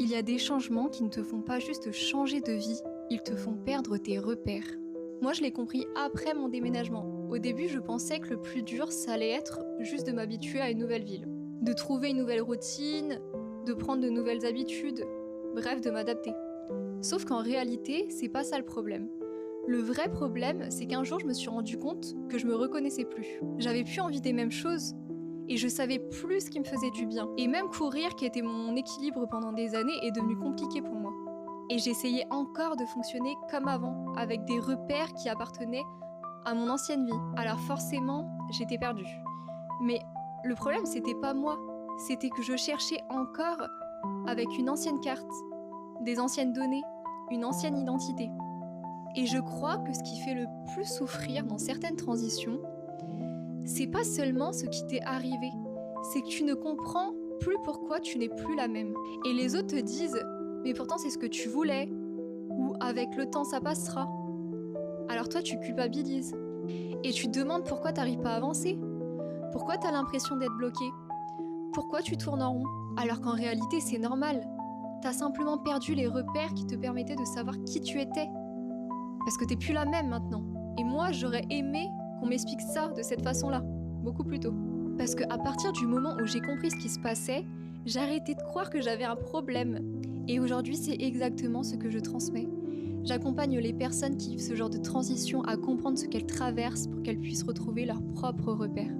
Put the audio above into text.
Il y a des changements qui ne te font pas juste changer de vie, ils te font perdre tes repères. Moi, je l'ai compris après mon déménagement. Au début, je pensais que le plus dur, ça allait être juste de m'habituer à une nouvelle ville, de trouver une nouvelle routine, de prendre de nouvelles habitudes, bref, de m'adapter. Sauf qu'en réalité, c'est pas ça le problème. Le vrai problème, c'est qu'un jour, je me suis rendu compte que je me reconnaissais plus. J'avais plus envie des mêmes choses et je savais plus ce qui me faisait du bien. Et même courir, qui était mon équilibre pendant des années, est devenu compliqué pour moi. Et j'essayais encore de fonctionner comme avant, avec des repères qui appartenaient à mon ancienne vie. Alors forcément, j'étais perdue. Mais le problème, c'était pas moi. C'était que je cherchais encore avec une ancienne carte, des anciennes données, une ancienne identité. Et je crois que ce qui fait le plus souffrir dans certaines transitions, c'est pas seulement ce qui t'est arrivé, c'est que tu ne comprends plus pourquoi tu n'es plus la même. Et les autres te disent « mais pourtant c'est ce que tu voulais » ou « avec le temps ça passera ». Alors toi tu culpabilises et tu te demandes pourquoi t'arrives pas à avancer, pourquoi t'as l'impression d'être bloqué, pourquoi tu tournes en rond, alors qu'en réalité c'est normal. T'as simplement perdu les repères qui te permettaient de savoir qui tu étais. Parce que t'es plus la même maintenant. Et moi, j'aurais aimé qu'on m'explique ça de cette façon-là, beaucoup plus tôt. Parce qu'à partir du moment où j'ai compris ce qui se passait, j'ai arrêté de croire que j'avais un problème. Et aujourd'hui, c'est exactement ce que je transmets. J'accompagne les personnes qui vivent ce genre de transition à comprendre ce qu'elles traversent pour qu'elles puissent retrouver leurs propres repères.